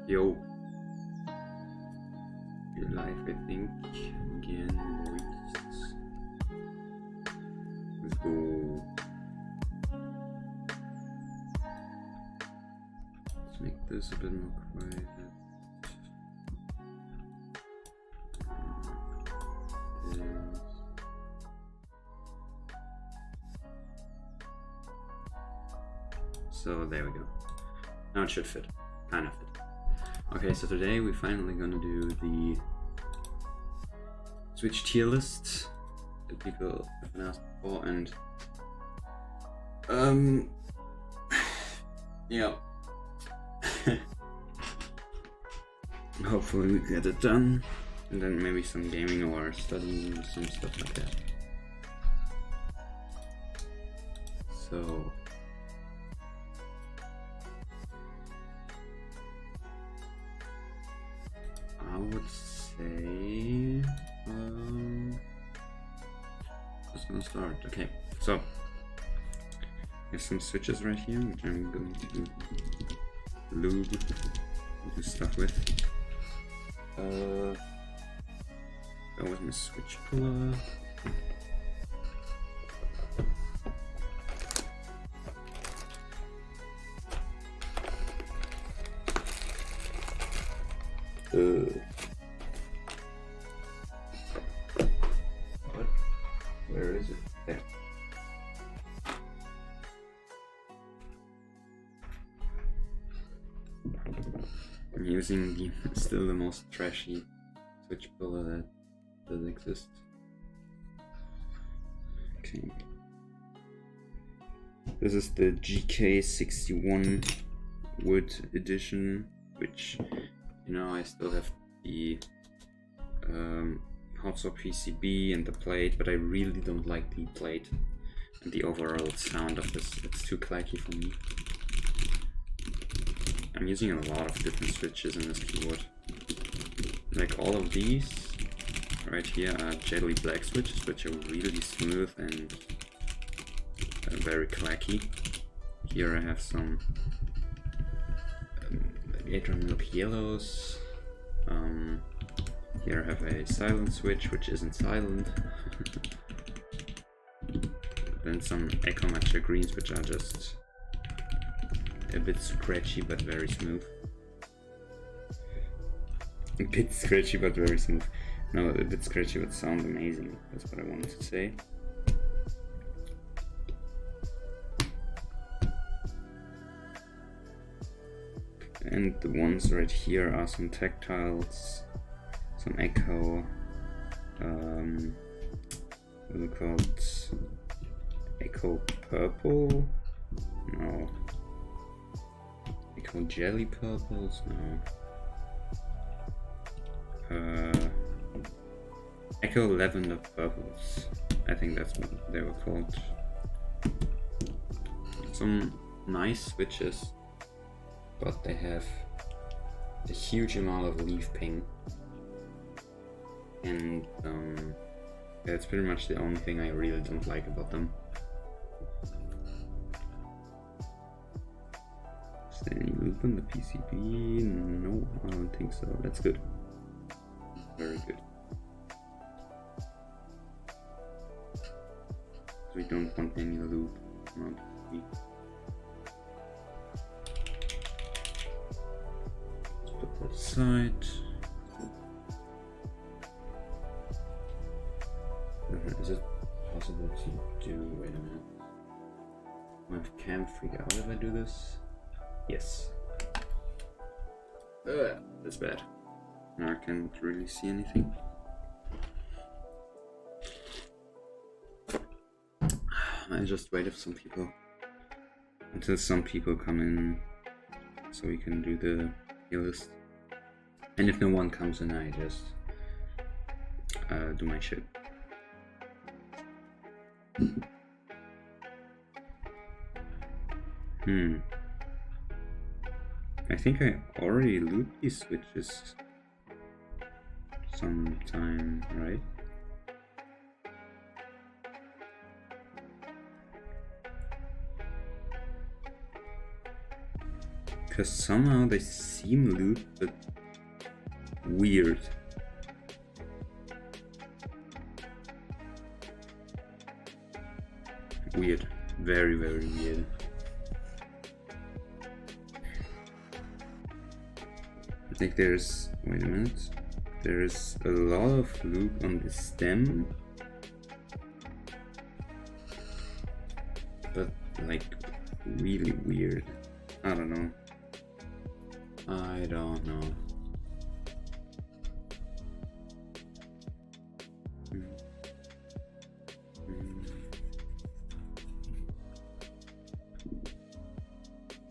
Yo. You're live, I think. Again, voice. Let's go. Let's make this a bit more quiet. So there we go. Now it should fit. Kind of fit. Okay, so today we're finally gonna do the Switch tier list that people have been asked for, and yeah. Hopefully we get it done, and then maybe some gaming or studying or some stuff like that. So I would say just gonna start. Okay, so there's some switches right here which I'm going to lube and do stuff with. Go with my switch puller. What? Where is it? There. I'm using still the most trashy switch puller that exists. Okay. This is the GK61 wood edition, which, you know, I still have the hot swap PCB and the plate, but I really don't like the plate and the overall sound of this. It's too clacky for me. I'm using a lot of different switches in this keyboard. Like all of these right here are jelly black switches, which are really smooth and very clacky. Here I have some 800 milk yellows. Here I have a silent switch, which isn't silent. Then some echo matcha greens, which are just a bit scratchy but very smooth. A bit scratchy but very smooth. No, a bit scratchy but sound amazing. That's what I wanted to say. And the ones right here are some tactiles, some echo, what are they called? Echo purple? No. Echo jelly purples? No. Echo lavender purples. I think that's what they were called. Some nice switches, but they have a huge amount of leaf ping, and that's pretty much the only thing I really don't like about them. Is there any loop on the PCB? No, I don't think so. That's good. Very good. We don't want any loop on the PCB. Put that aside. Is it possible to do? Wait a minute. My cam freak out if I do this? Yes. That's bad. Now I can't really see anything. I just wait for some people until some people come in, so we can do the tier list. And if no one comes in, I just do my shit. I think I already looped these switches sometime, right? Because somehow they seem looped, but weird. Weird. Very, very weird. I think there's... wait a minute. There's a lot of loop on the stem. But like really weird. I don't know. I don't know.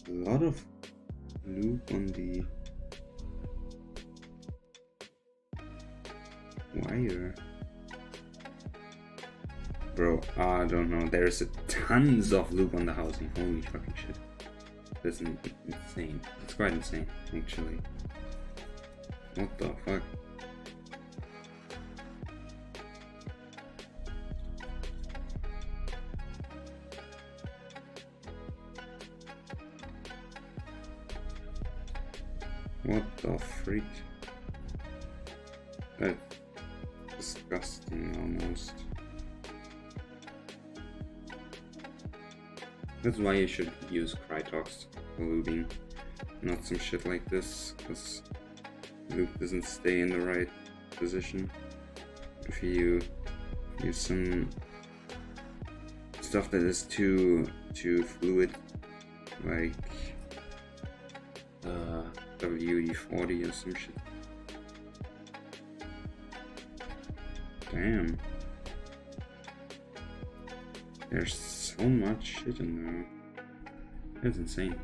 A lot of loop on the wire. Bro, I don't know. There's tons of loop on the housing. Holy fucking shit. That's insane. It's quite insane, actually. What the fuck? What the freak? That's disgusting almost. That's why you should use Crytox for looping, not some shit like this, because loop doesn't stay in the right position. If you use some stuff that is too fluid, like WD-40 or some shit. Damn. There's so much shit in there. That's insane.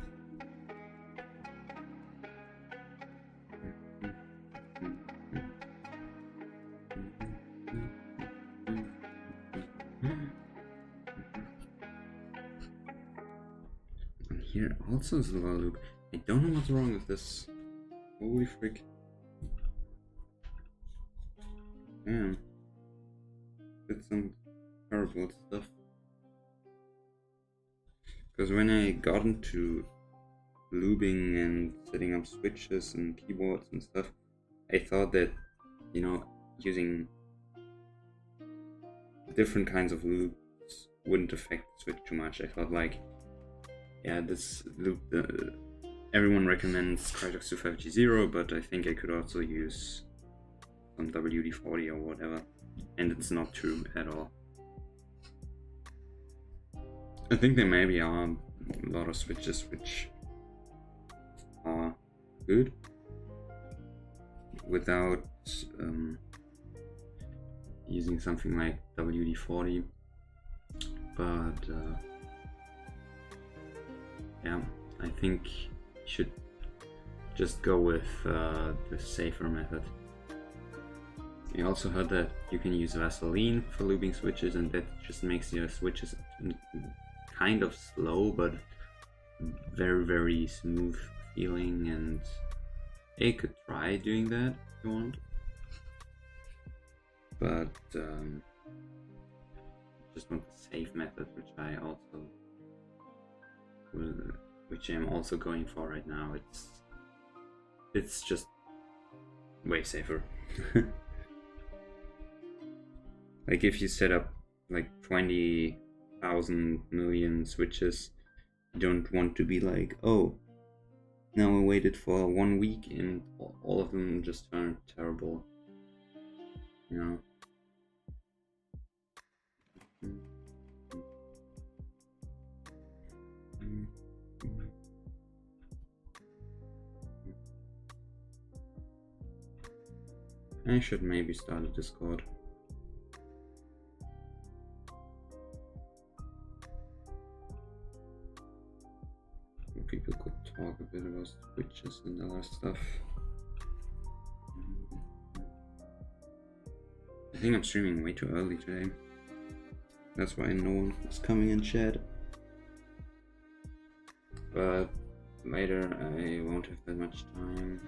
And here also is a lot of loop. I don't know what's wrong with this. Holy frick. Damn. Did some terrible stuff. Because when I got into looping and setting up switches and keyboards and stuff, I thought that, you know, using different kinds of loops wouldn't affect the switch too much. I thought like, yeah, this loop, everyone recommends Crytox 25G0, but I think I could also use some WD-40 or whatever, and it's not true at all. I think there maybe are a lot of switches which are good without using something like WD-40, but yeah, I think you should just go with the safer method. I also heard that you can use Vaseline for looping switches, and that just makes your switches kind of slow but very, very smooth feeling, and I could try doing that if you want, but just not the safe method, which I'm also going for right now. It's just way safer. Like if you set up like 20,000 million switches, you don't want to be like, oh, now I waited for 1 week and all of them just turned terrible, you know. I should maybe start a Discord. People could talk a bit about switches and other stuff. I think I'm streaming way too early today. That's why no one is coming in chat. But later I won't have that much time.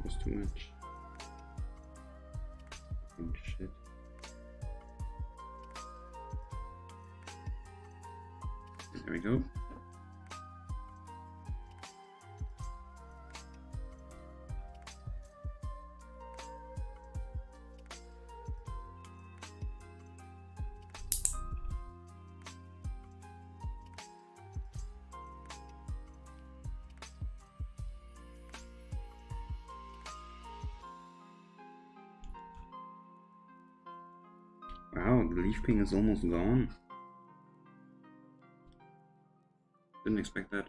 was too much. Shit. There we go. Wow, the leaf ping is almost gone. Didn't expect that.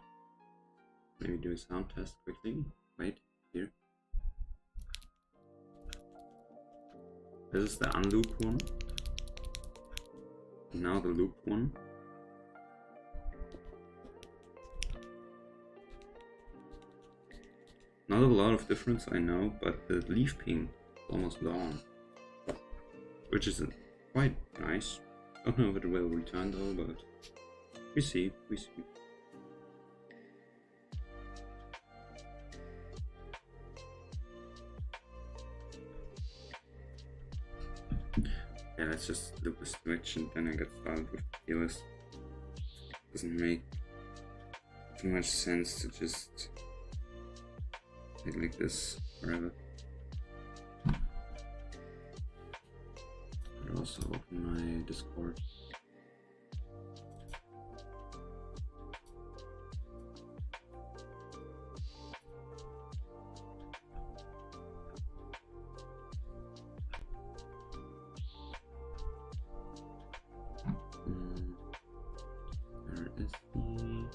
Maybe do a sound test quickly. Wait, here. This is the unloop one. Now the loop one. Not a lot of difference, I know, but the leaf ping is almost gone. Which is quite nice. Don't know if it will return though, but we see. Yeah, let's just loop the switch and then I get started with the tierlist. Doesn't make too much sense to just make like this forever. I'll also open my Discord. Where is he?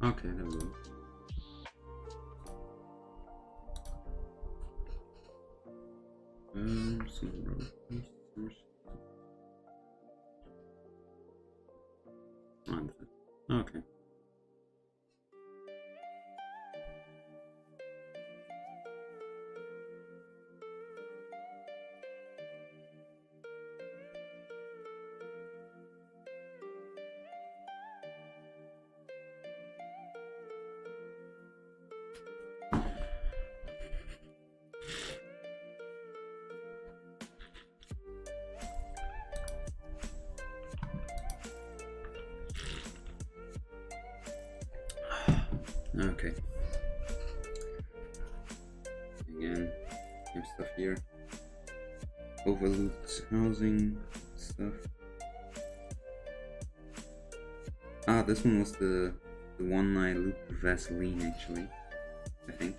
Okay, there we go. Some road. Okay. Okay. Again, same stuff here. Overlooked housing stuff. Ah, this one was the one I looped with Vaseline actually. I think.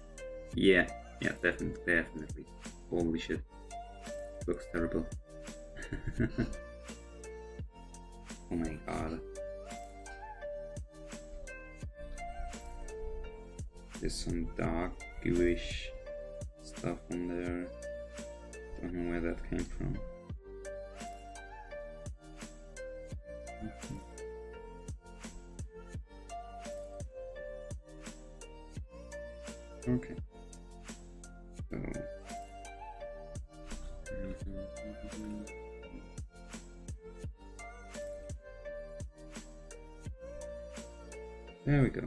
Yeah, definitely. Holy shit. Looks terrible. Oh my god. There's some dark, gooish stuff on there. Don't know where that came from. Okay. So. There we go.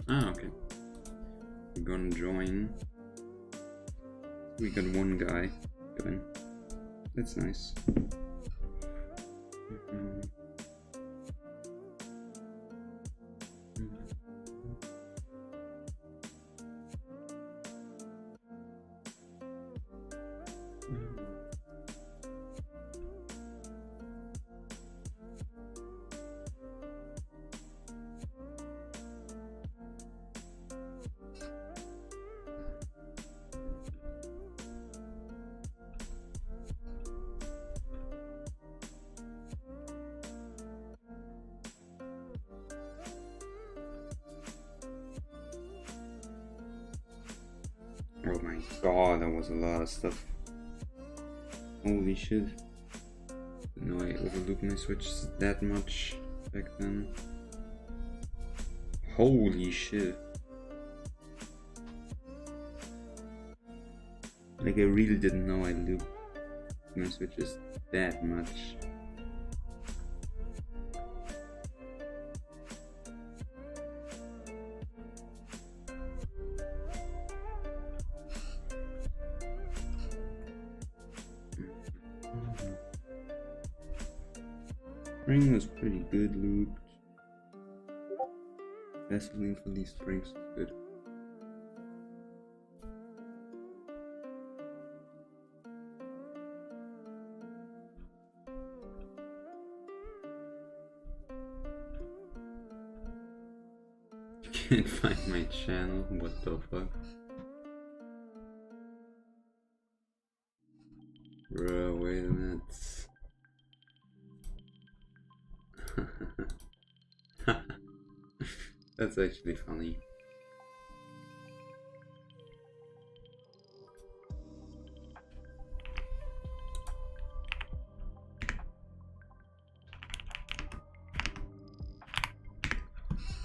Ah, okay. We're gonna join. We got one guy going. That's nice. Oh my god, that was a lot of stuff. Holy shit. No, I overlooked my switches that much back then. Holy shit. Like, I really didn't know I looped my switches that much. Spring was pretty good looped. Vaseline for these springs is good. Can't find my channel, what the fuck? Bro, wait a minute. That's actually funny.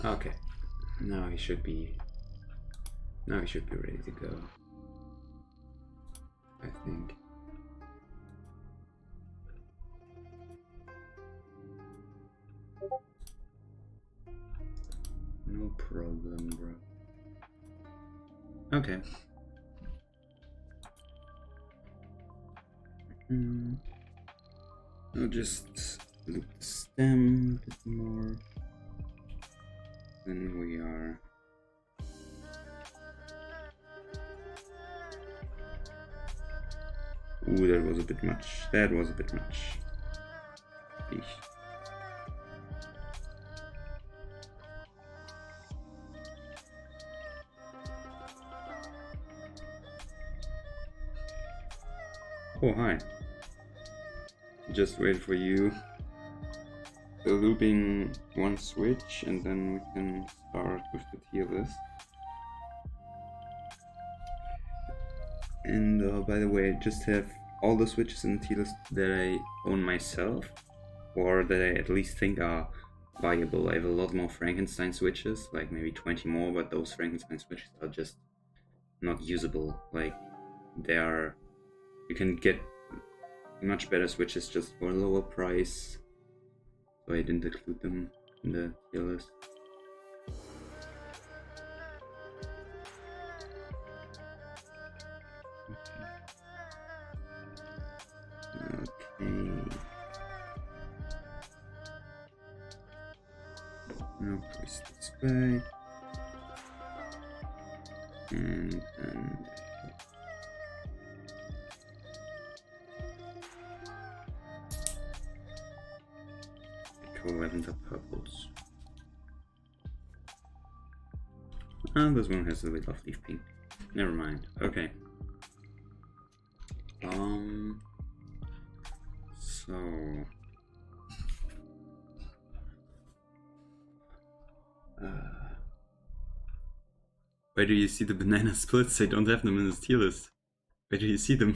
Okay. Now he should be ready to go. I think. No problem, bro. Okay. I'll just loop the stem a bit more. Then we are. Ooh, that was a bit much. That was a bit much. Eesh. Oh, hi. Just wait for you. So looping one switch and then we can start with the tier list. And by the way, I just have all the switches in the tier list that I own myself, or that I at least think are viable. I have a lot more Frankenstein switches, like maybe 20 more, but those Frankenstein switches are just not usable. Like, you can get much better switches just for a lower price, so I didn't include them in the tier list. Okay. Now place this back. And lavender purples. And this one has a bit of leaf pink. Never mind. Okay. So where do you see the banana splits? I don't have them in this tier list. Where do you see them?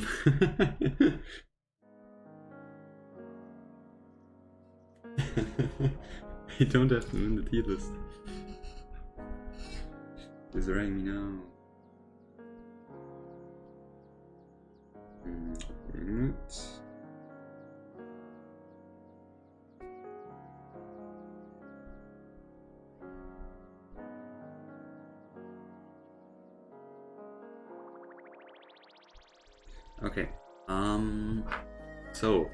I don't have them in the tier list. It's writing me now. Okay. So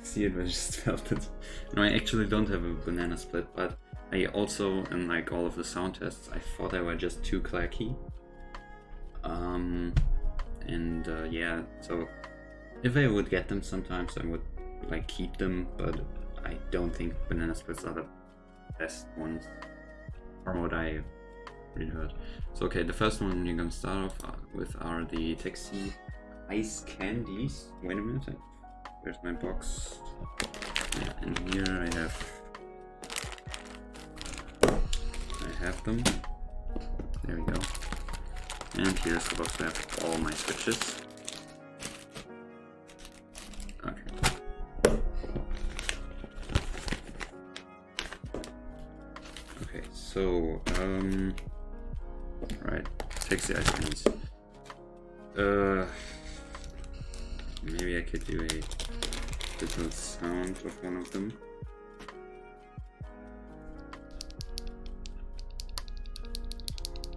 see it, I just felt it. No, I actually don't have a banana split, but I also, in like all of the sound tests, I thought they were just too clacky. Yeah, so if I would get them sometimes, I would like keep them, but I don't think banana splits are the best ones from what I really heard. So okay, the first one you're gonna start off with are the Taxi Ice Candies. Wait a minute, where's my box? Yeah, and here I have them. There we go. And here's the box. I have all my switches. Okay. Okay, so right, Taxi Ice Candies. Maybe I could do a little sound of one of them.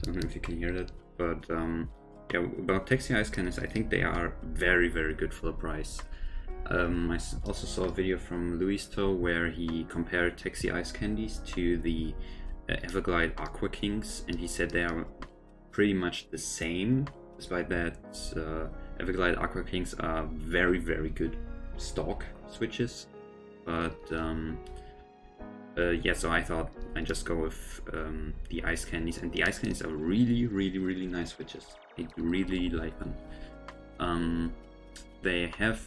Don't know if you can hear that, but yeah, about Taxi Ice Candies, I think they are very, very good for the price. I also saw a video from Louis Toe where he compared Taxi Ice Candies to the Everglide Aqua Kings, and he said they are pretty much the same. Despite that, Everglide Aqua Kings are very, very good stock switches, but yeah, so I thought I'd just go with the Ice Candies, and the Ice Candies are really, really, really nice switches. I really like them. They have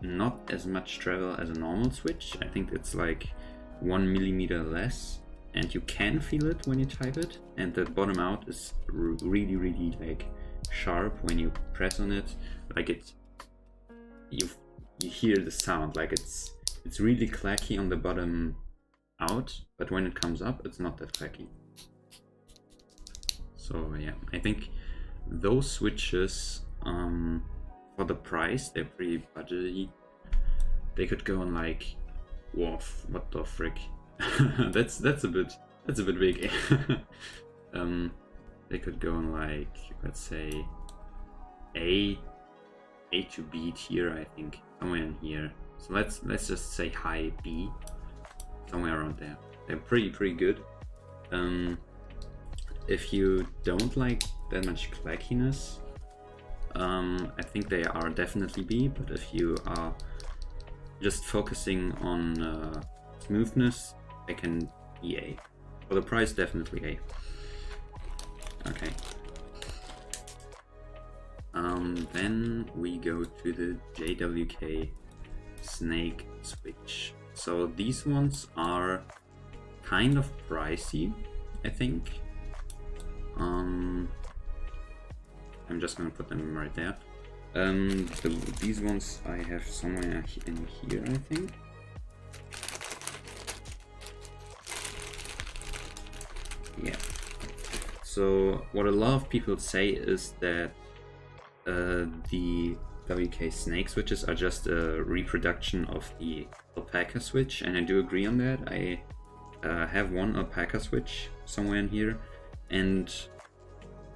not as much travel as a normal switch. I think it's like 1 millimeter less, and you can feel it when you type it, and the bottom out is really, really like sharp when you press on it. Like you hear the sound, like it's really clacky on the bottom out, but when it comes up, it's not that clacky. So yeah, I think those switches, for the price, they're pretty budgety. They could go on like, whoa, what the frick? that's a bit big. They could go on like, let's say A to B tier, I think, somewhere in here. So let's just say high B, somewhere around there. They're pretty good. If you don't like that much clackiness, I think they are definitely B, but if you are just focusing on smoothness, they can be A. For the price, definitely A. Okay. Then we go to the JWK Snake switch. So these ones are kind of pricey, I think. I'm just gonna put them right there. These ones I have somewhere in here, I think. Yeah. So what a lot of people say is that the WK Snake switches are just a reproduction of the alpaca switch, and I do agree on that. I have one alpaca switch somewhere in here, and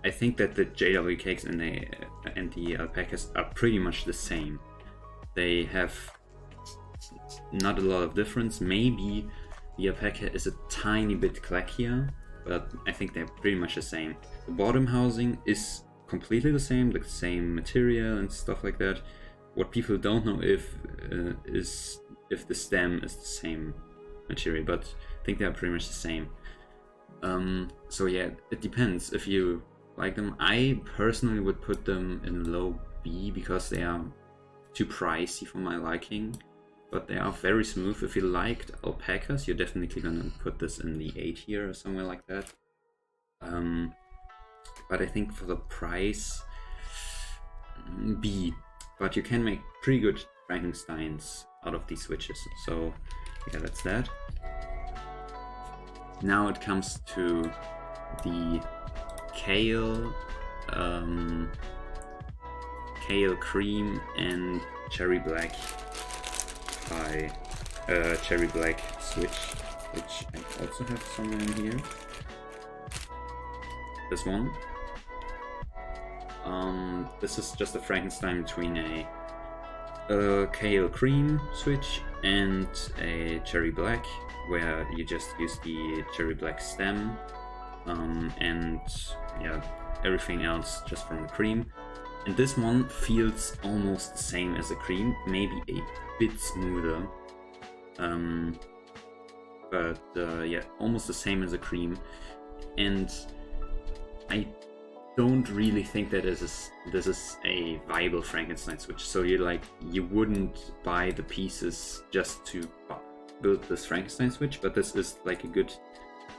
I think that the JWKs and the alpacas are pretty much the same. They have not a lot of difference. Maybe the alpaca is a tiny bit clackier, but I think they're pretty much the same. The bottom housing is completely the same material and stuff like that. What people don't know is if the stem is the same material, but I think they are pretty much the same. So yeah, it depends if you like them. I personally would put them in low B because they are too pricey for my liking, but they are very smooth. If you liked alpacas, you're definitely gonna put this in the A tier or somewhere like that. But I think for the price, B. But you can make pretty good Frankensteins out of these switches. So yeah, that's that. Now it comes to the kale cream and cherry black pie, cherry black switch, which I also have somewhere in here. This one. This is just a Frankenstein between a kale cream switch and a cherry black, where you just use the cherry black stem, and yeah, everything else just from the cream. And this one feels almost the same as a cream, maybe a bit smoother, but yeah, almost the same as a cream. And I don't really think that this is a viable Frankenstein switch. So you wouldn't buy the pieces just to build this Frankenstein switch, but this is like a good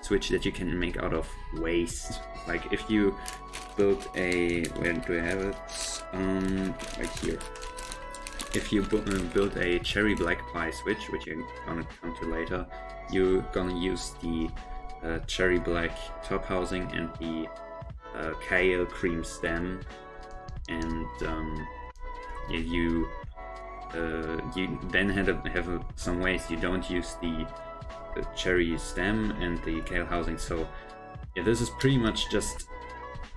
switch that you can make out of waste. Like if you build a, where do I have it? Right here. If you build a cherry black pie switch, which you're gonna come to later, you're gonna use the cherry black top housing and the kale cream stem, and you then have some ways. You don't use the cherry stem and the kale housing. So yeah, this is pretty much just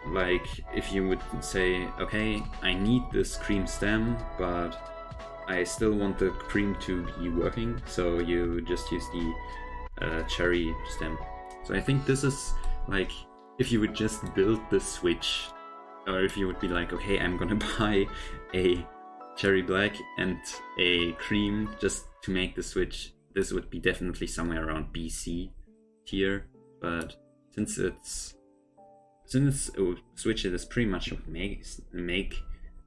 like if you would say, okay, I need this cream stem, but I still want the cream to be working, so you just use the cherry stem. So I think this is like if you would just build the switch, or if you would be like, okay, I'm gonna buy a cherry black and a cream just to make the switch, this would be definitely somewhere around BC tier. But since a switch that is pretty much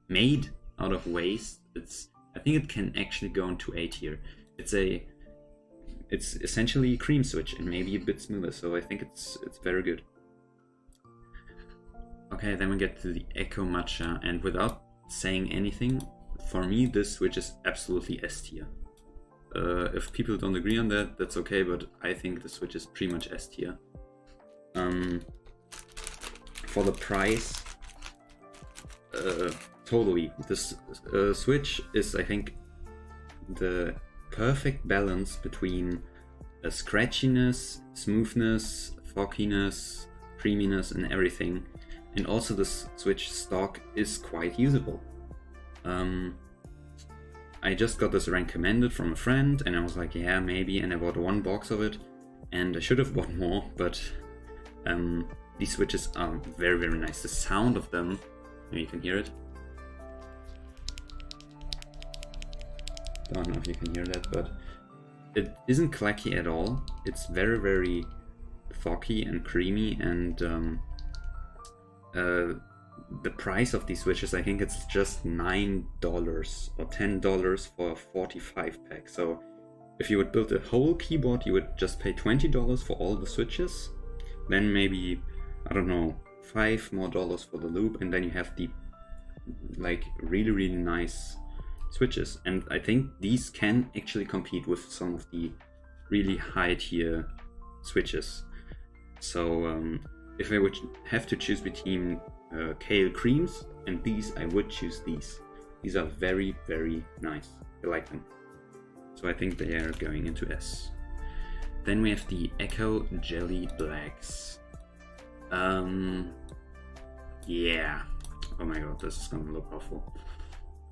made out of waste, I think it can actually go into A tier. It's essentially a cream switch and maybe a bit smoother, so I think it's very good. Okay, then we get to the Echo Matcha, and without saying anything, for me this switch is absolutely S tier. If people don't agree on that, that's okay, but I think the switch is pretty much S tier. For the price, totally. This switch is, I think, the perfect balance between scratchiness, smoothness, fogginess, creaminess, and everything. And also this switch stock is quite usable. I just got this recommended from a friend, and I was like, yeah, maybe, and I bought one box of it, and I should have bought more, but these switches are very, very nice. The sound of them, maybe you can hear it. Don't know if you can hear that, but it isn't clacky at all. It's very, very foggy and creamy, and the price of these switches, I think it's just $9 or $10 for a 45 pack. So if you would build a whole keyboard, you would just pay $20 for all the switches, then maybe, I don't know, $5 more for the loop, and then you have the like really, really nice switches. And I think these can actually compete with some of the really high tier switches. So if I would have to choose between kale creams and these, I would choose these. These are very, very nice. I like them. So I think they are going into S. Then we have the Echo Jelly Blacks. Yeah. Oh my god, this is gonna look awful.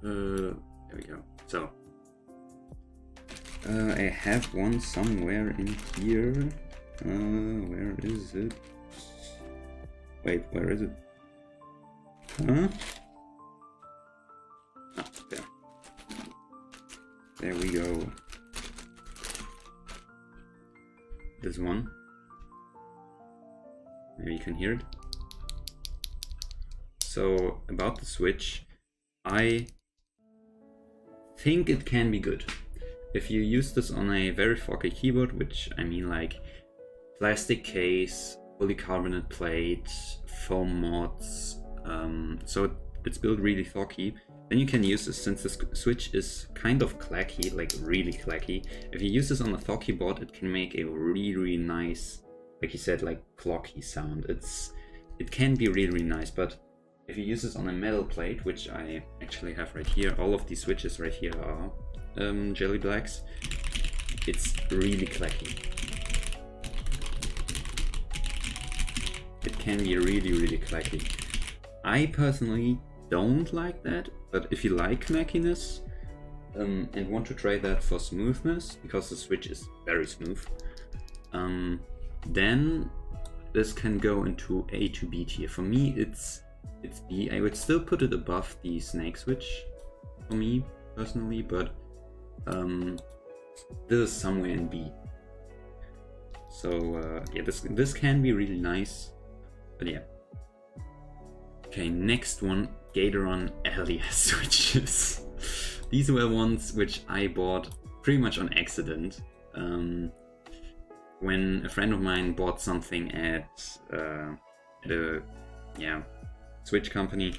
There we go. So I have one somewhere in here. Where is it? Wait, where is it? Huh? Ah, there. There we go. This one. Maybe you can hear it. So about the switch, I think it can be good. If you use this on a very foggy keyboard, which I mean like plastic case, polycarbonate plate, foam mods, so it's built really foggy, then you can use this. Since this switch is kind of clacky, like really clacky, if you use this on a foggy board, it can make a really, really nice, like you said, like clocky sound. It can be really, really nice, but if you use this on a metal plate, which I actually have right here, all of these switches right here are Jelly Blacks, it's really clacky. It can be really, really clacky. I personally don't like that, but if you like knackiness and want to try that for smoothness, because the Switch is very smooth, then this can go into A to B tier. For me, it's B. I would still put it above the Snake Switch for me personally, but this is somewhere in B. So yeah, this can be really nice, but yeah. Okay, next one, Gateron LES switches. These were ones which I bought pretty much on accident. When a friend of mine bought something at a Switch company,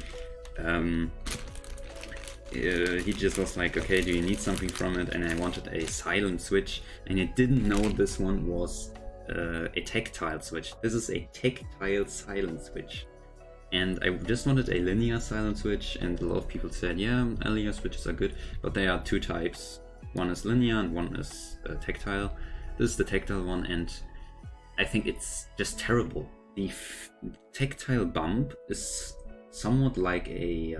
he just was like, okay, do you need something from it? And I wanted a silent Switch, and I didn't know this one was a tactile Switch. This is a tactile silent Switch. And I just wanted a linear silent Switch, and a lot of people said, yeah, linear switches are good, but there are two types. One is linear and one is tactile. This is the tactile one, and I think it's just terrible. The tactile bump is somewhat like a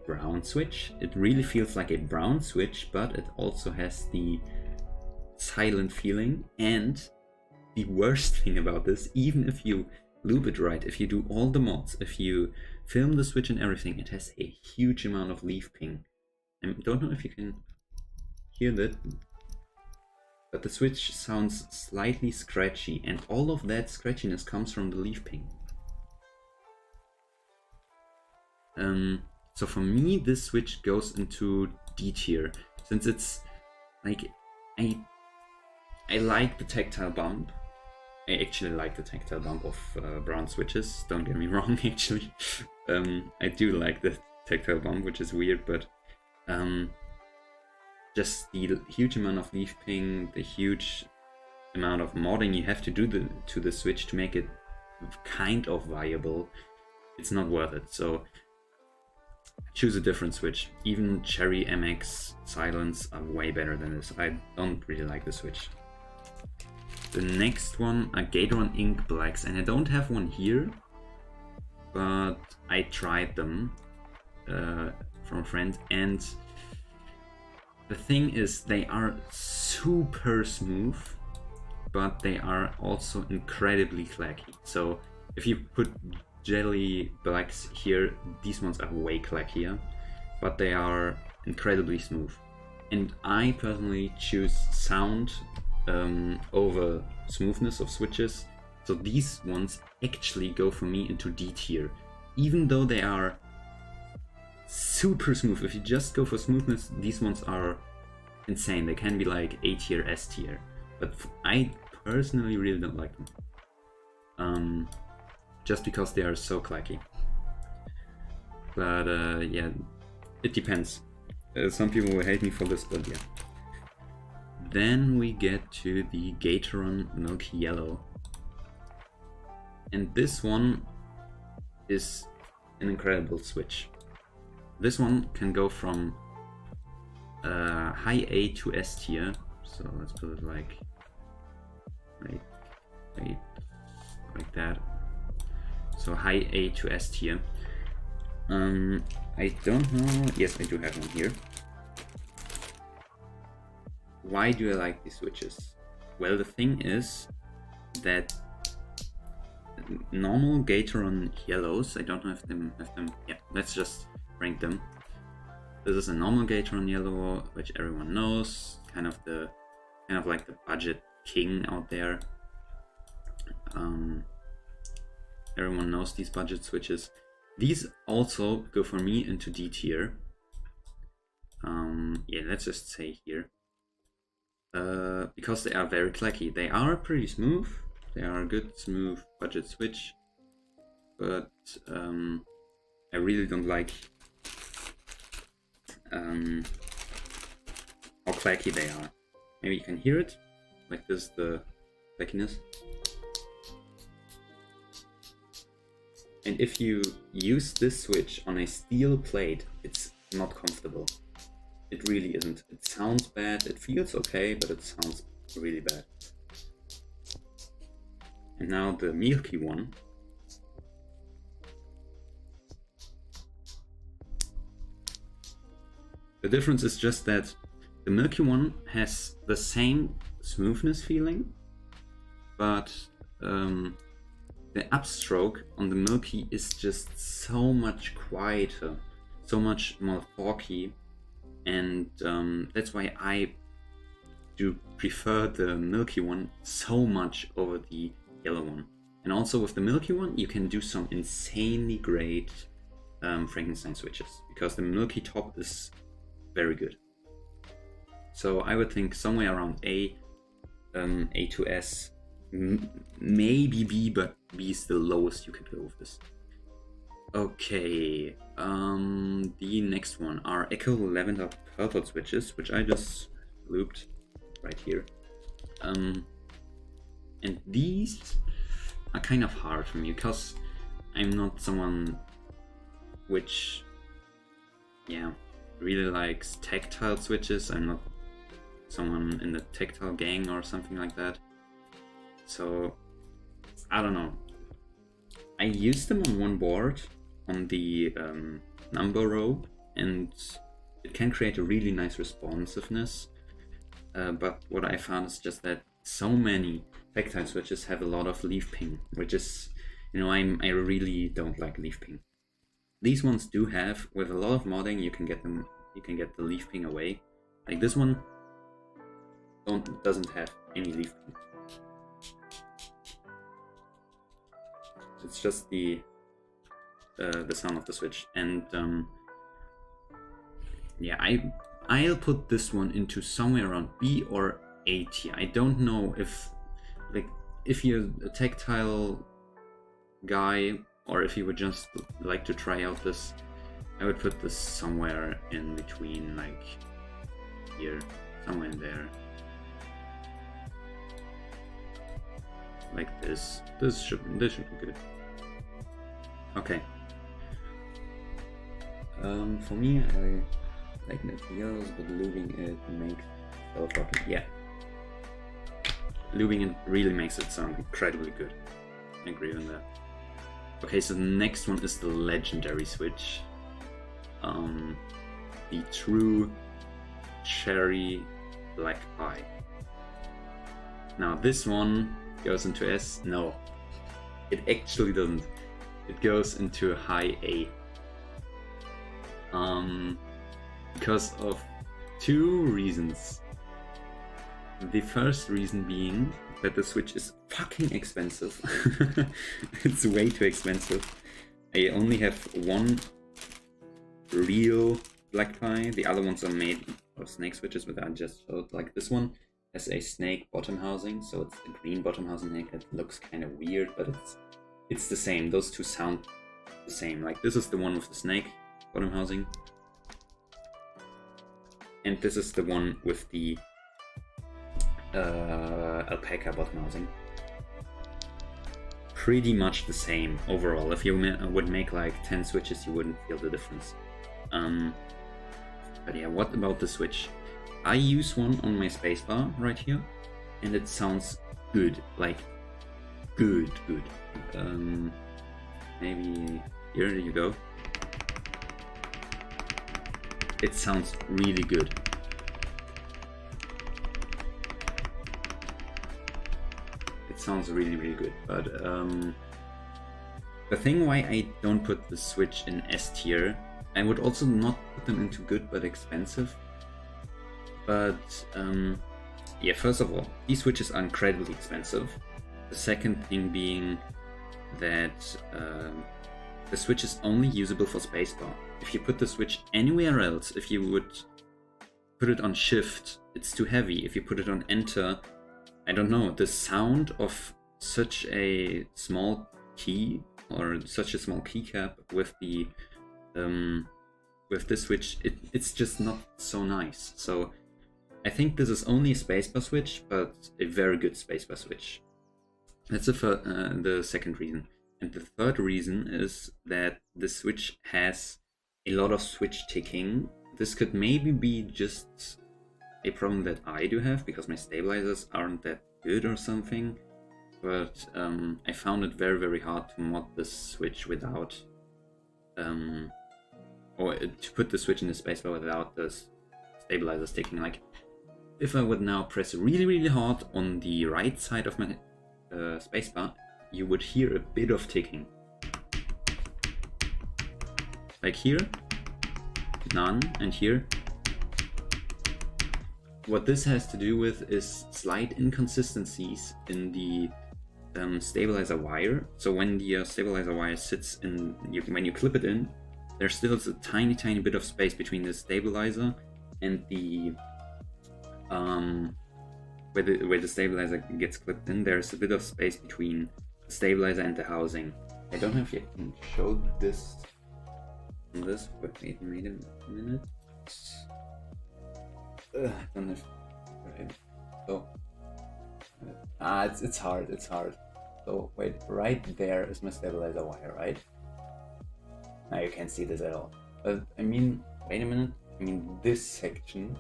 brown switch. It really feels like a brown switch, but it also has the silent feeling. And the worst thing about this, even if you loop it right, if you do all the mods, if you film the Switch and everything, it has a huge amount of leaf ping. I don't know if you can hear that, but the Switch sounds slightly scratchy, and all of that scratchiness comes from the leaf ping. So for me, this Switch goes into D tier, since it's like, I like the tactile bump. I actually like the tactile bump of brown switches, don't get me wrong, actually. I do like the tactile bump, which is weird, but just the huge amount of leaf ping, the huge amount of modding you have to do to the Switch to make it kind of viable, it's not worth it. So choose a different Switch. Even Cherry MX Silence are way better than this. I don't really like the Switch. The next one are Gateron Ink Blacks, and I don't have one here, but I tried them from a friend, and the thing is, they are super smooth, but they are also incredibly clacky. So if you put Jelly Blacks here, these ones are way clackier, but they are incredibly smooth. And I personally choose sound over smoothness of switches, so these ones actually go for me into D tier, even though they are super smooth. If you just go for smoothness, these ones are insane. They can be like A tier, S tier, but I personally really don't like them, just because they are so clacky. But yeah, it depends. Some people will hate me for this, but yeah. Then we get to the Gateron Milky Yellow. And this one is an incredible switch. This one can go from high A to S tier. So let's put it like that. So high A to S tier. I don't know. Yes, I do have one here. Why do I like these switches? Well, the thing is that normal Gateron yellows, I don't know if them have them. Yeah, let's just rank them. This is a normal Gateron yellow, which everyone knows, kind of like the budget king out there. Everyone knows these budget switches. These also go for me into D tier. Yeah, let's just say here. Because they are very clacky. They are pretty smooth. They are a good, smooth budget switch. But I really don't like how clacky they are. Maybe you can hear it. Like this, the clackiness. And if you use this switch on a steel plate, it's not comfortable. It really isn't. It sounds bad, it feels okay, but it sounds really bad. And now the milky one. The difference is just that the milky one has the same smoothness feeling, but the upstroke on the milky is just so much quieter, so much more forky, and that's why I do prefer the milky one so much over the yellow one. And also with the milky one, you can do some insanely great Frankenstein switches, because the milky top is very good. So I would think somewhere around A to S, maybe B, but B is the lowest you could go with this. Okay, the next one are Echo Lavender Purple switches, which I just looped right here. And these are kind of hard for me, because I'm not someone which, yeah, really likes tactile switches. I'm not someone in the tactile gang or something like that. So, I don't know. I used them on one board on the number row, and it can create a really nice responsiveness. But what I found is just that so many tactile switches have a lot of leaf ping, which is, you know, I really don't like leaf ping. These ones do have, with a lot of modding, you can get the leaf ping away. Like this one doesn't have any leaf ping. It's just the sound of the switch, and yeah, I'll put this one into somewhere around B or A tier. I don't know if you're a tactile guy, or if you would just like to try out this. I would put this somewhere in between, like here, somewhere in there. Like this. This should be good. Okay. For me, I like materials, but looping it makes it, yeah. Looping it really makes it sound incredibly good. I agree on that. Okay, so the next one is the legendary switch. The true cherry black pie. Now this one goes into S. No, it actually doesn't. It goes into a high A. Because of two reasons. The first reason being that the Switch is fucking expensive. It's way too expensive. I only have one real black pie. The other ones are made of snake switches, but I just felt like this one has a snake bottom housing, so it's a green bottom housing. It looks kind of weird, but it's the same. Those two sound the same. Like this is the one with the snake bottom housing, and this is the one with the alpaca bottom housing. Pretty much the same overall. If you would make like 10 switches, you wouldn't feel the difference. But yeah, what about the Switch? I use one on my spacebar right here, and it sounds good. Like good. Maybe here you go. It sounds really good. It sounds really good. But the thing why I don't put the Switch in S tier, I would also not put them into good but expensive. But yeah, first of all, these switches are incredibly expensive. The second thing being that the Switch is only usable for spacebar. If you put the Switch anywhere else, if you would put it on shift, it's too heavy. If you put it on enter, I don't know, the sound of such a small key or such a small keycap with the with this Switch, it's just not so nice. So I think this is only a spacebar switch, but a very good spacebar switch. That's the second reason. And the third reason is that the Switch has a lot of switch ticking. This could maybe be just a problem that I do have, because my stabilizers aren't that good or something. But I found it very hard to mod this Switch without or to put the Switch in the spacebar without this stabilizers ticking. Like if I would now press really hard on the right side of my spacebar, you would hear a bit of ticking. Like here, none, and here. What this has to do with is slight inconsistencies in the stabilizer wire. So when the stabilizer wire sits in, when you clip it in, there's still a tiny bit of space between the stabilizer and the where the stabilizer gets clipped in. There's a bit of space between the stabilizer and the housing. I don't know if you can show this on this, but wait a minute. I don't know if, okay. So it's hard. So wait, right there is my stabilizer wire, right? Now you can't see this at all. But I mean, wait a minute. I mean this section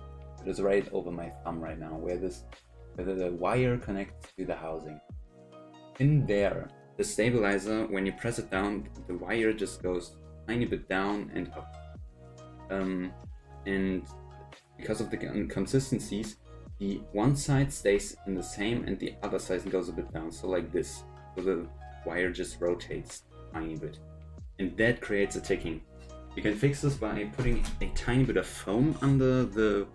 is right over my thumb right now, where the wire connects to the housing. In there, the stabilizer, when you press it down, the wire just goes a tiny bit down and up. And because of the inconsistencies, the one side stays in the same and the other side goes a bit down, so like this. So the wire just rotates a tiny bit. And that creates a ticking. You can fix this by putting a tiny bit of foam under the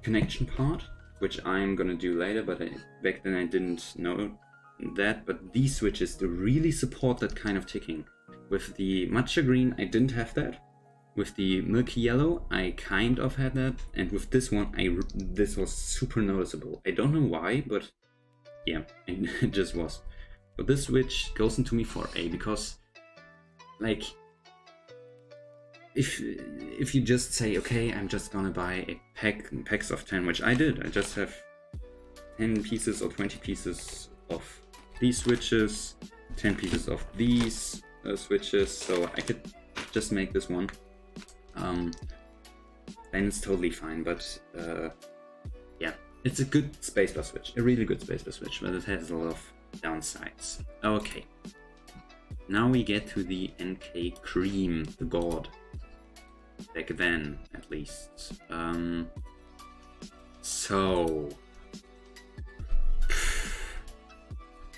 connection part, which I'm gonna do later, but back then I didn't know that. But these switches, they really support that kind of ticking. With the matcha green, I didn't have that. With the milky yellow, I kind of had that, and with this one, this was super noticeable. I don't know why, but yeah, it just was. But this switch goes into me for A, because, like, if you just say, okay, I'm just gonna buy a packs of 10, which I did. I just have 10 pieces or 20 pieces of these switches, 10 pieces of these switches, so I could just make this one. Then it's totally fine, but yeah, it's a good spacebar switch, a really good spacebar switch, but it has a lot of downsides. Okay, now we get to the NK Cream, the god, back then at least. So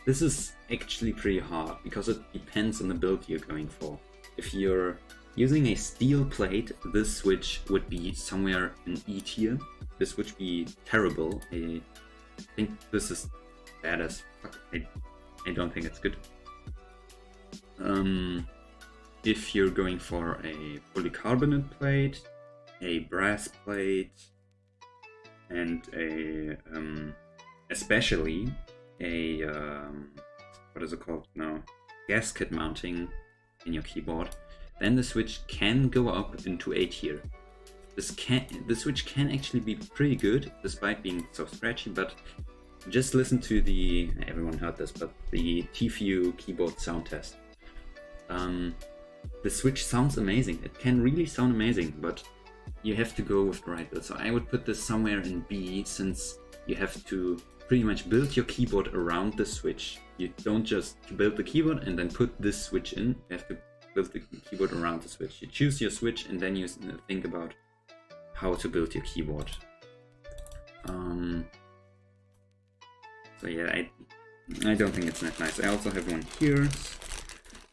this is actually pretty hard because it depends on the build you're going for. If you're using a steel plate, this switch would be somewhere in E tier. This would be terrible. I think this is bad as fuck. I don't think it's good. If you're going for a polycarbonate plate, a brass plate, and a especially a what is it called now? Gasket mounting in your keyboard, then the switch can go up into A tier. The switch can actually be pretty good despite being so scratchy, but just listen to the, everyone heard this, but the TFU keyboard sound test. The switch sounds amazing. It can really sound amazing, but you have to go with the right build. So I would put this somewhere in B, since you have to pretty much build your keyboard around the switch. You don't just build the keyboard and then put this switch in. You have to build the keyboard around the switch. You choose your switch and then you think about how to build your keyboard. So yeah, I don't think it's that nice. I also have one here.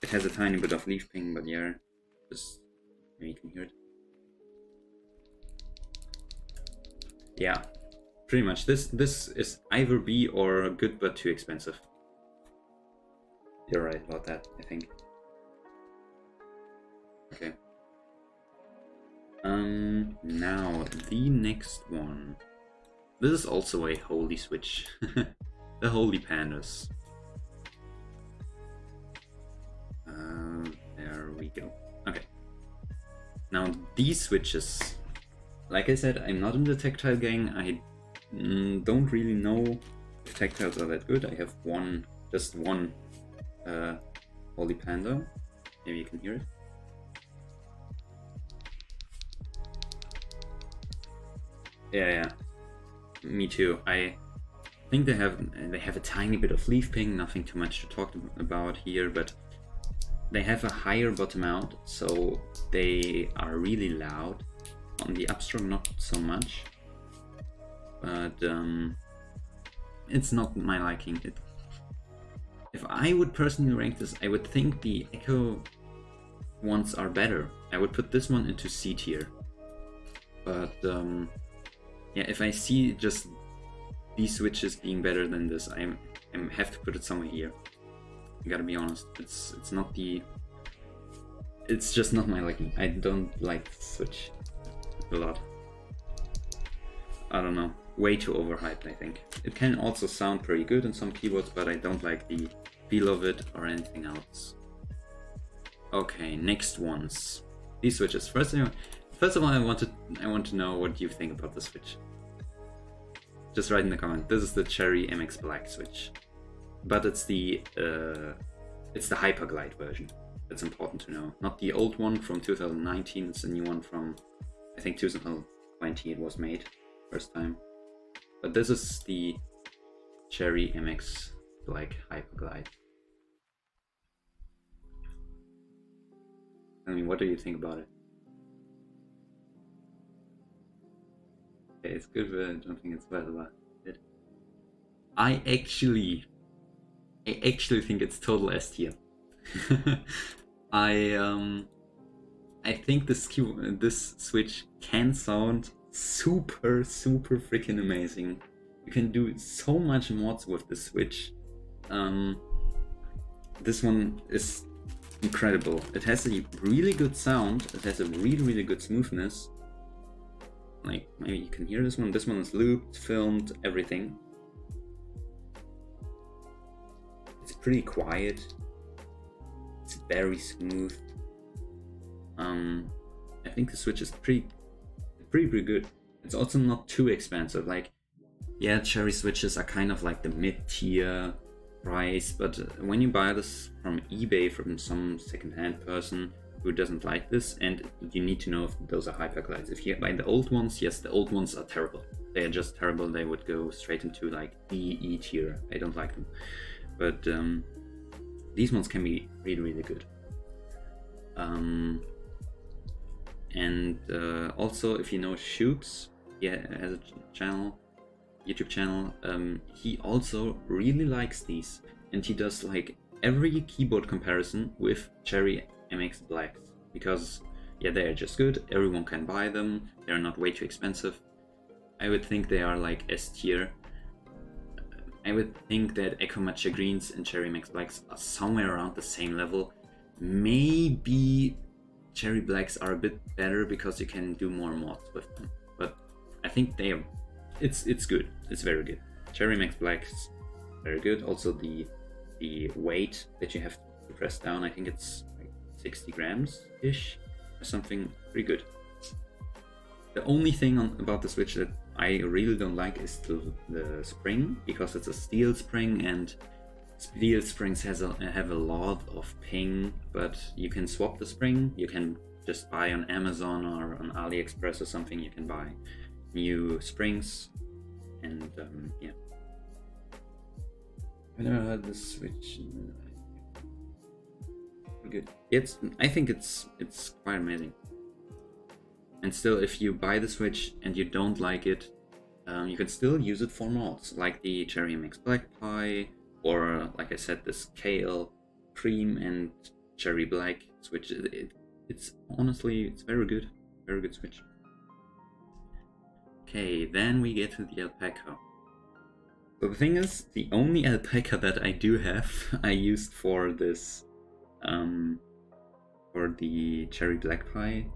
It has a tiny bit of leaf ping, but yeah, just maybe you can hear it. Yeah, pretty much. This is either B or good but too expensive. You're right about that, I think. Okay. Now the next one. This is also a holy switch. The Holy Pandas. There we go. Okay. Now these switches, like I said, I'm not in the tactile gang. I don't really know if tactiles are that good. I have just one Holy Panda. Maybe you can hear it. Yeah. Me too. I think they have a tiny bit of leaf ping, nothing too much to talk about here, but they have a higher bottom out, so they are really loud. On the upstroke, not so much, but it's not my liking. If I would personally rank this, I would think the Echo ones are better. I would put this one into C tier. But yeah, if I see just these switches being better than this, I have to put it somewhere here. I gotta be honest. It's not the. It's just not my liking. I don't like the Switch a lot. I don't know. Way too overhyped, I think. It can also sound pretty good in some keyboards, but I don't like the feel of it or anything else. Okay, next ones. These switches. First of all, I want to know what you think about the Switch. Just write in the comment. This is the Cherry MX Black Switch, but it's the Hyperglide version. That's important to know. Not the old one from 2019. It's a new one from, I think, 2020. It was made first time. But this is the Cherry MX Black Hyperglide. I mean, what do you think about it? Okay, it's good, but I don't think it's well about it. I actually think it's total S tier. I think this Switch can sound super freaking amazing. You can do so much mods with the Switch. This one is incredible. It has a really good sound. It has a really good smoothness. Like, maybe you can hear this one. This one is looped, filmed, everything. It's pretty quiet. It's very smooth. I think the Switch is pretty good. It's also not too expensive. Like, yeah, Cherry Switches are kind of like the mid-tier price, but when you buy this from eBay from some second-hand person who doesn't like this, and you need to know if those are Hyperglides. If you buy the old ones, yes, the old ones are terrible. They are just terrible. They would go straight into like D, E tier. I don't like them. But these ones can be really good. And also, if you know Shooks, he has a channel, YouTube channel. He also really likes these, and he does like every keyboard comparison with Cherry MX Blacks, because yeah, they are just good. Everyone can buy them. They're not way too expensive. I would think they are like S tier. I would think that Echo Matcha Greens and Cherry MX Blacks are somewhere around the same level. Maybe Cherry Blacks are a bit better because you can do more mods with them. But I think they are. It's good. It's very good. Cherry MX Blacks, very good. Also the weight that you have to press down, I think it's like 60 grams ish or something. Pretty good. The only thing about the Switch that I really don't like is the spring, because it's a steel spring, and steel springs have a lot of ping, but you can swap the spring. You can just buy on Amazon or on AliExpress or something. You can buy new springs, and yeah. I never heard the Switch. Good. I think it's quite amazing. And still, if you buy the Switch and you don't like it, you can still use it for mods, like the Cherry MX Black Pie, or like I said, this Kale, Cream, and Cherry Black Switch. It's honestly, it's very good Switch. Okay, then we get to the Alpaca. So the thing is, the only Alpaca that I do have, I used for this, for the Cherry Black Pie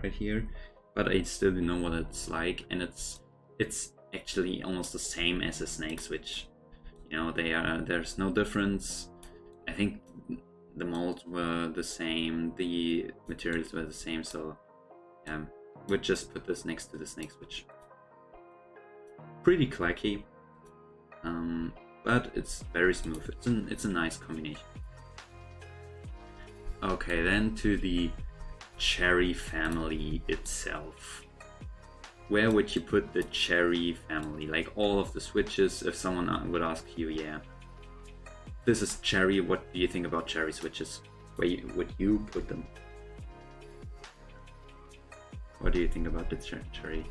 right here, but I still don't know what it's like, and it's actually almost the same as a Snake Switch. You know, there's no difference. I think the molds were the same, the materials were the same, so yeah, we'll just put this next to the Snake Switch. Pretty clacky, but it's very smooth. It's a nice combination. Okay, then to the Cherry family itself. Where would you put the Cherry family? Like all of the Switches, if someone would ask you, yeah, this is Cherry, what do you think about Cherry Switches? Where would you put them? What do you think about the cherry?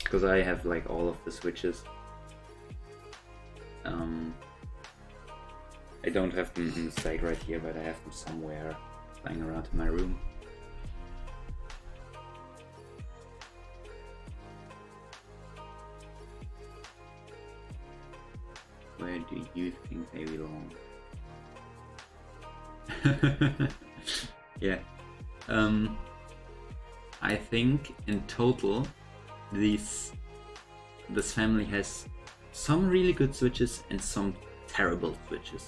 Because I have like all of the switches. I don't have them in the stack right here, but I have them somewhere lying around in my room. Where do you think they belong? Yeah. I think in total this family has some really good switches and some terrible switches.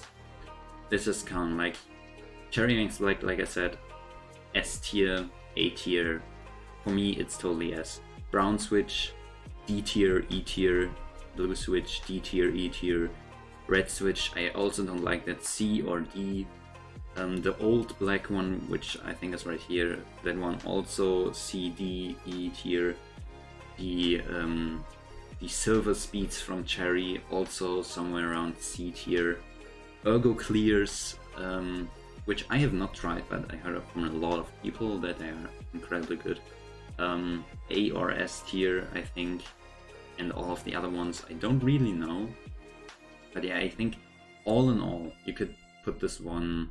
This is kind of like Cherry Wings, like I said, S tier, A tier. For me, it's totally S. Brown switch, D tier, E tier. Blue switch, D tier, E tier. Red switch, I also don't like that, C or D. The old black one, which I think is right here, that one also C, D, E tier. The silver speeds from Cherry, also somewhere around C tier. Ergo clears, which I have not tried, but I heard from a lot of people that they are incredibly good. A or S tier, I think, and all of the other ones I don't really know. But yeah, I think all in all, you could put this one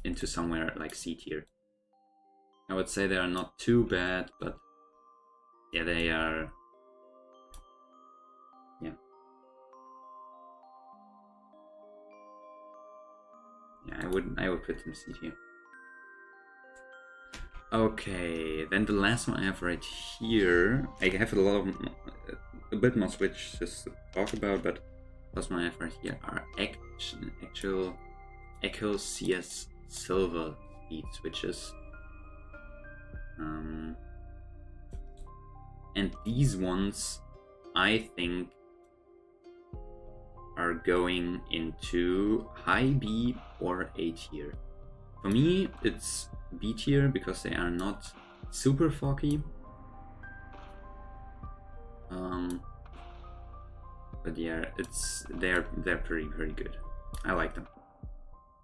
into somewhere like C tier. I would say they are not too bad, but yeah, they are. Yeah. Yeah, I would put them C tier. Okay, then the last one I have right here. I have a bit more switches to talk about, but the last one I have right here are actual Echo CS silver speed switches. And these ones, I think, are going into high B or A tier. For me, it's B tier because they are not super foggy. But yeah, they're pretty good. I like them.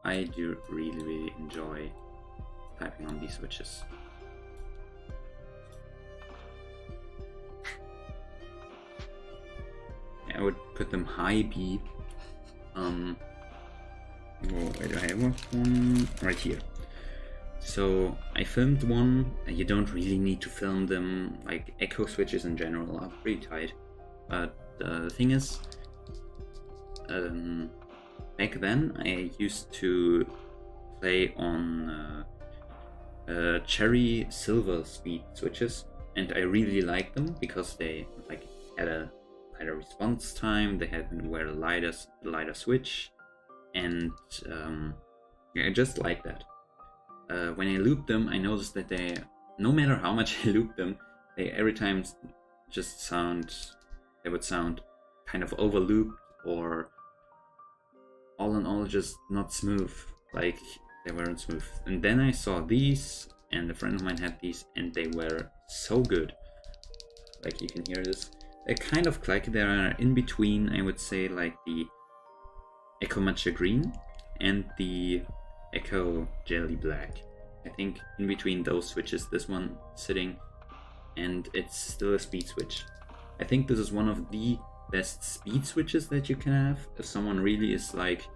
I do really enjoy typing on these switches. I would put them high B. Where do I have one? Right here. So I filmed one. You don't really need to film them. Like echo switches in general are pretty tight. But the thing is, back then I used to play on Cherry silver speed switches, and I really liked them because they like had a lighter response time. They had a lighter switch, and yeah, I just like that. When I looped them, I noticed that they, no matter how much I looped them, they every time just they would sound kind of over looped, or all in all just not smooth, like they weren't smooth. And then I saw these, and a friend of mine had these, and they were so good. Like you can hear this. They kind of like they are in between, I would say, like the Echo Matcha Green and the Echo Jelly Black. I think in between those switches, this one sitting, and it's still a speed switch. I think this is one of the best speed switches that you can have. If someone really is like,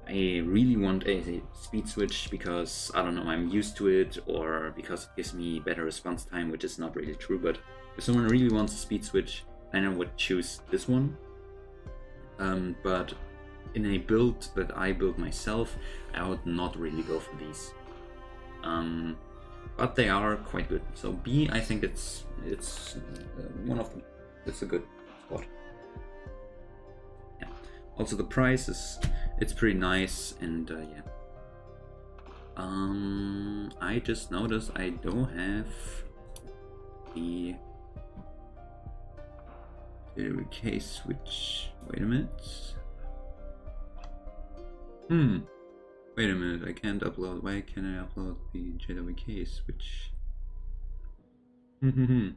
I really want a speed switch because, I don't know, I'm used to it, or because it gives me better response time, which is not really true, but if someone really wants a speed switch, then I would choose this one. But in a build that I built myself, I would not really go for these. But they are quite good. So B, I think it's one of them. It's a good spot. Yeah. Also the price it's pretty nice, and yeah. I just noticed I don't have the case switch. Wait a minute. Wait a minute, I can't upload. Why can't I upload the JWK switch? No,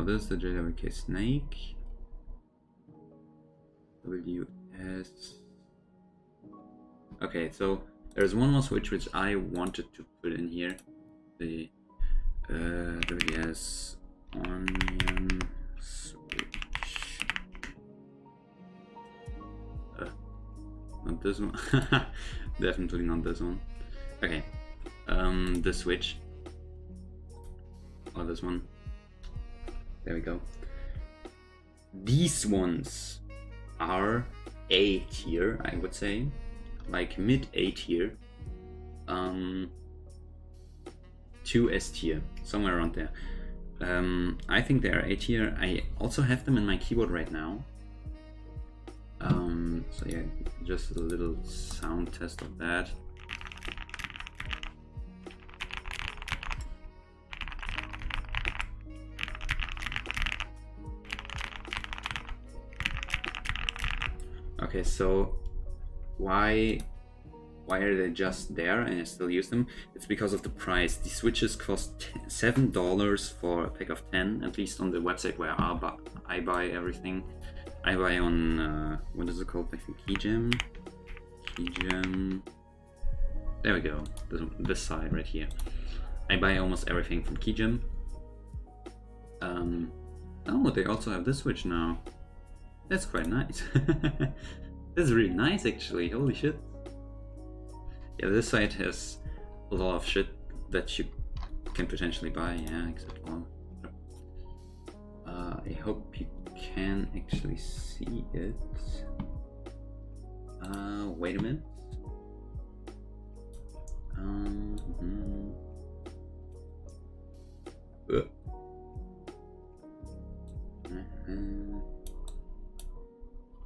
this is the JWK snake. WS Okay, so there's one more switch which I wanted to put in here. The WS onion switch. Not this one. Definitely not this one. Okay, this switch. Or this one. There we go. These ones are A tier, I would say, like mid A tier, to S tier, somewhere around there. I think they are A tier. I also have them in my keyboard right now. So yeah, just a little sound test of that. Okay, so why are they just there and I still use them? It's because of the price. The switches cost $7 for a pack of 10, at least on the website where I buy everything. I buy on, what is it called? I think Keygen. There we go, this side right here. I buy almost everything from Keygen. Oh, they also have this switch now. That's quite nice. That's really nice actually, holy shit. Yeah, this site has a lot of shit that you can potentially buy, yeah, except one. I hope you can actually see it. Wait a minute.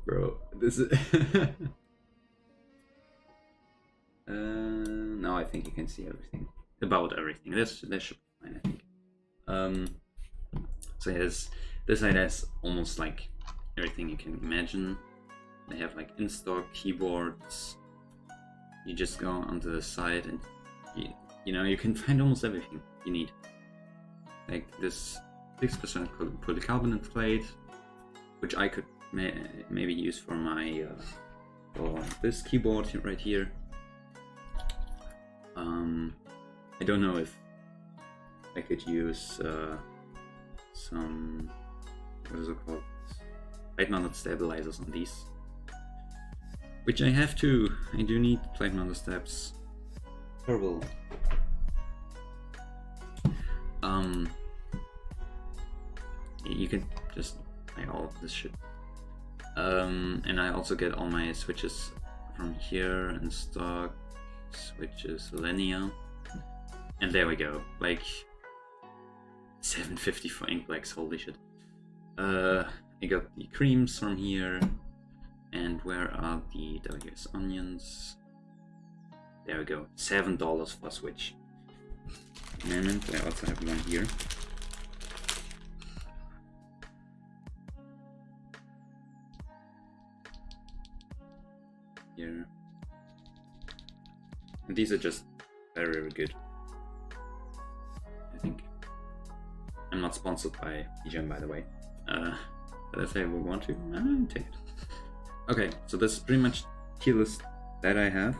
Bro, this is... now I think you can see everything. About everything. That should be fine, I think. So yes, this side has almost like everything you can imagine. They have like in-stock keyboards. You just go onto the site and you know, you can find almost everything you need. Like this 6% polycarbonate plate, which I could maybe use for my for this keyboard right here. I don't know if I could use some, what is it called, plate mounted stabilizers on these, which I have to. I do need plate mounted steps. Horrible. You can just buy all of this shit. And I also get all my switches from here in stock, switches linear, and there we go. Like 750 for ink blacks, holy shit. I got the creams from here, and where are the WS onions? There we go, $7 for a switch. Moment, I also have one here. Here. And these are just very, very good, I think. I'm not sponsored by Ingame, by the way. But if I would want to, I'll take it. Okay, so this is pretty much tier list that I have.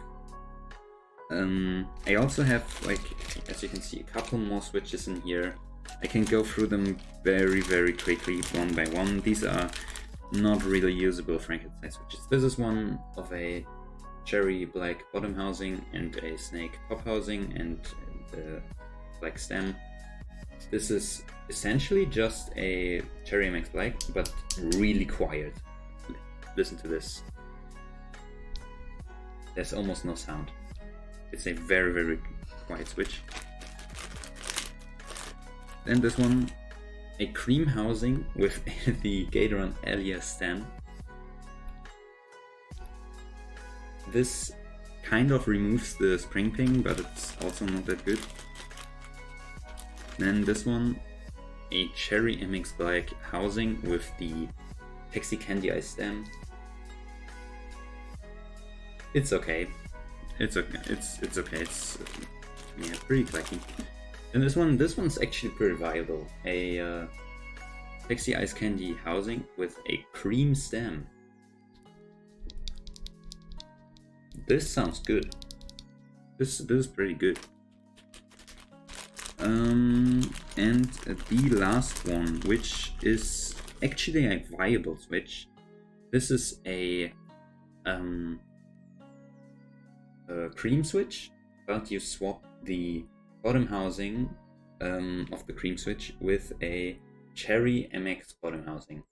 I also have, like, as you can see, a couple more switches in here. I can go through them very, very quickly, one by one. These are not really usable Frankenstein switches. This is one of a cherry black bottom housing and a snake top housing and the black stem. This is essentially just a cherry MX black, but really quiet. Listen to this. There's almost no sound. It's a very, very quiet switch. Then this one, a cream housing with the Gateron Alia stem. This kind of removes the spring ping, but it's also not that good. Then this one, a cherry MX black housing with the Pixie Candy Eye stem. It's okay. It's okay. It's okay. It's yeah, pretty clacky. And this one's actually pretty viable. A Pixie Ice Candy housing with a cream stem. this sounds good. This is pretty good. And the last one, which is actually a viable switch. This is a cream switch, but you swap the bottom housing of the cream switch with a cherry MX bottom housing.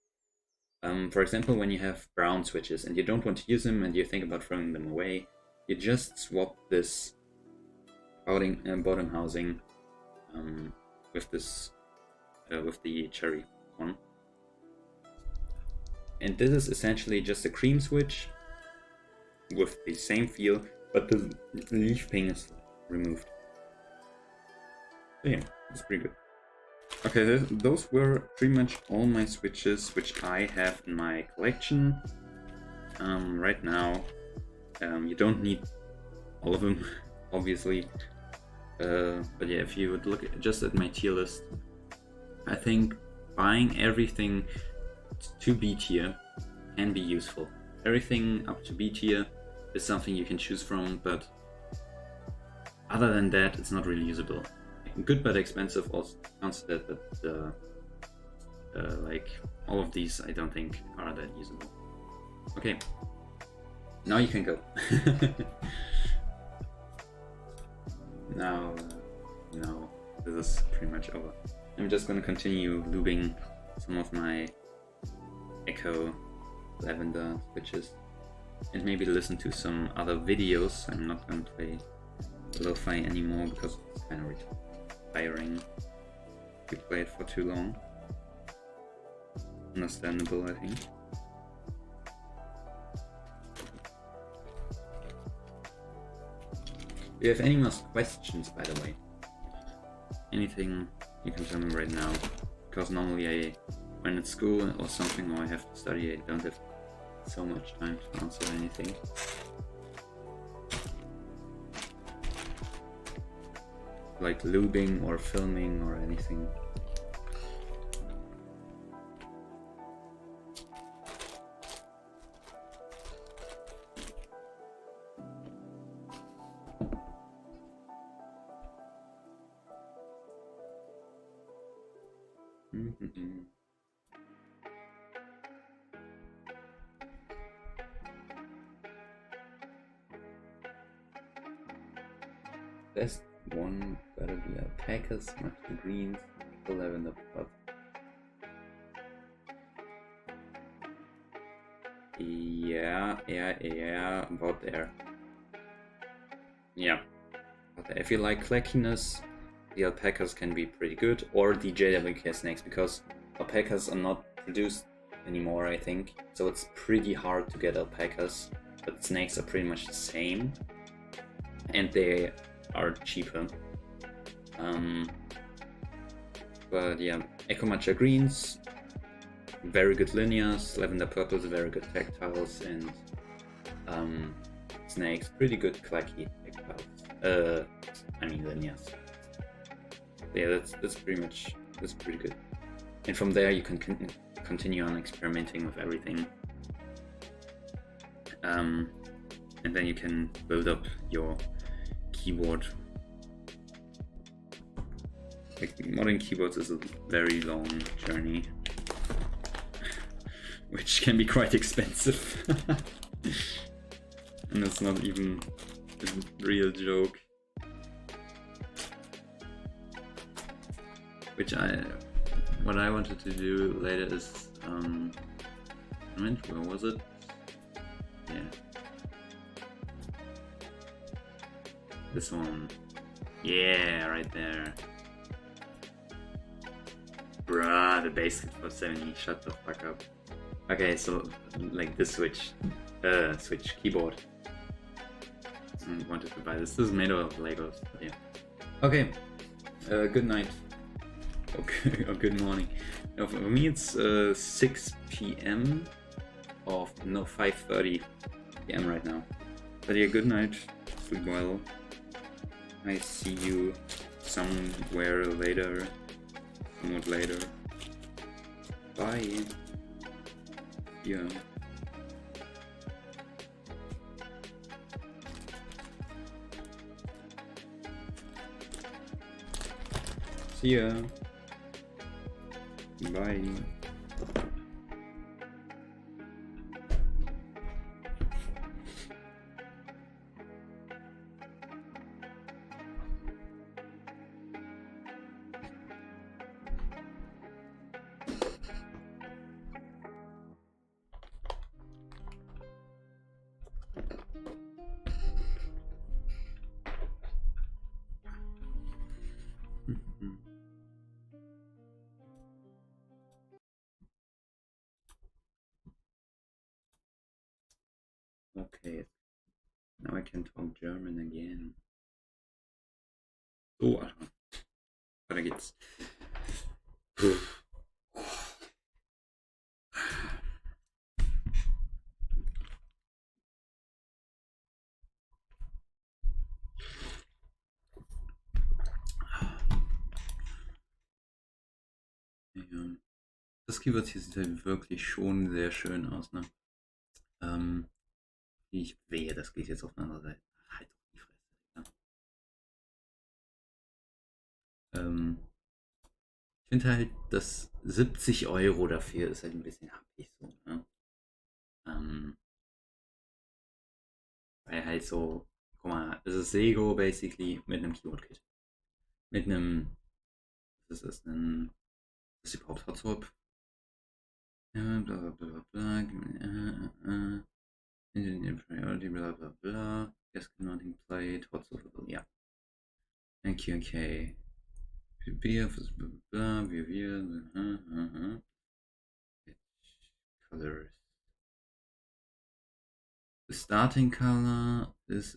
For example, when you have brown switches and you don't want to use them and you think about throwing them away, you just swap this bottom housing with this with the cherry one. And this is essentially just a cream switch with the same feel, but the leaf ping is removed. So yeah, it's pretty good. Okay, those were pretty much all my switches which I have in my collection. Right now, you don't need all of them, obviously. But yeah, if you would look just at my tier list, I think buying everything to B tier can be useful. Everything up to B tier is something you can choose from, but other than that, it's not really usable. Good but expensive also considered, but like all of these I don't think are that usable. Okay, now you can go. Now this is pretty much over. I'm just gonna continue lubing some of my Echo lavender switches and maybe listen to some other videos. I'm not gonna play lo-fi anymore because it's kind of tiring if you play it for too long. Understandable, I think. Do you have any more questions, by the way? Anything you can tell me right now? Because normally when at school or something or I have to study, I don't have so much time to answer anything. Like lubing or filming or anything. Best one gotta be alpacas, not the greens, the lavender pot. Yeah, about there. Yeah. But if you like clackiness, the alpacas can be pretty good, or the JWK snakes, because alpacas are not produced anymore, I think. So it's pretty hard to get alpacas, but snakes are pretty much the same. And they are cheaper. But yeah, Echo Matcha greens, very good linears, lavender purples, very good tactiles, and snakes, pretty good clacky tactiles. I mean linears. Yeah, that's pretty good. And from there you can continue on experimenting with everything. And then you can build up your keyboard. Like modding keyboards is a very long journey, which can be quite expensive. And it's not even a real joke. What I wanted to do later is, where was it? Yeah. This one. Yeah, right there. Bruh, the base for 70, shut the fuck up. Okay, so, like this switch keyboard. I wanted to buy this. This is made of Legos, but yeah. Okay, good night. Okay, or good morning. No, for me it's 6 p.m. or no, 5:30 p.m. right now. But yeah, good night. Sleep well. I see you somewhere later. Somewhat later. Bye. Yeah. See ya. Bye. Okay, now I can talk German again. So, Alter. Weiter geht's. Ja. Das Keyword hier sieht halt wirklich schon sehr schön aus, ne? Ich wehe, das geht jetzt auf eine andere Seite. Halt doch die Fresse. Ja. Ich finde halt, dass 70 Euro dafür ist halt ein bisschen happig so, ne? Ähm, Weil halt so, guck mal, es ist Sego basically mit einem Keyword-Kit. Mit einem, was ist das, ist überhaupt Hotshop? Ja, bla bla bla bla, Engineer Priority, bla bla bla, Guest Cannot Played, Hotshop, ja. Okay. Wir, bla, wir, Colors. The starting color is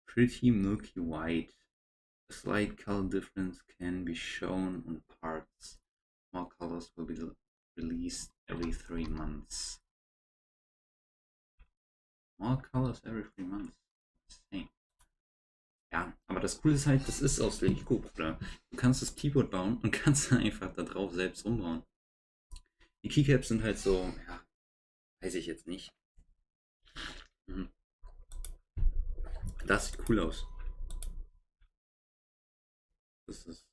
pretty milky white. A slight color difference can be shown on parts. More colors will be released every 3 months. More colors every 3 months. Insane. Ja, aber das Coole ist halt, das ist aus Lego, Bruder. Du kannst das Keyboard bauen und kannst einfach da drauf selbst umbauen. Die Keycaps sind halt so, ja, weiß ich jetzt nicht. Mhm. Das sieht cool aus. Das ist.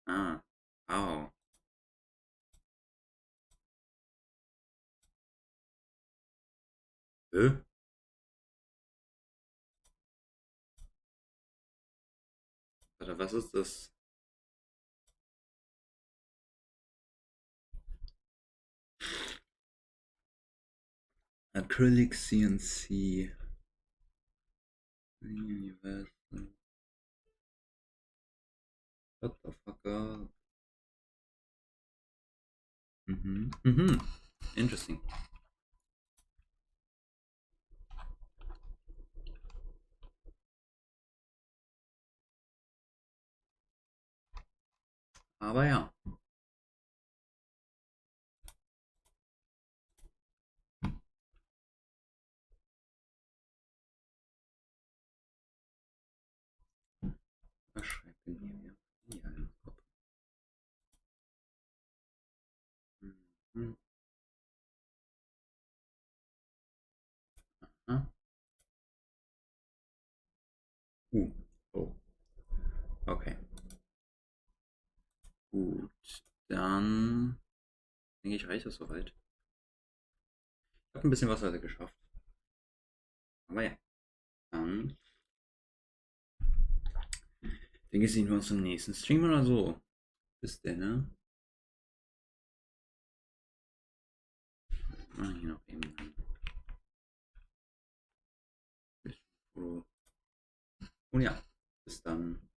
Ah, wow. Hä? Warte, was ist das? Acrylic CNC. Universal. What the fuck up? Mhm. Mhm. Interesting. Aber ja. Was schreibt denn hier? Hier ein Kopf. Mhm. Aha. Oh. Okay. Gut. Dann denke ich, reicht das soweit. Ich habe ein bisschen was heute geschafft. Aber ja. Dann denke ich, sehen wir uns im nächsten Stream oder so. Bis denn, ne? Mach hier noch eben ein Foto. Und ja, bis dann.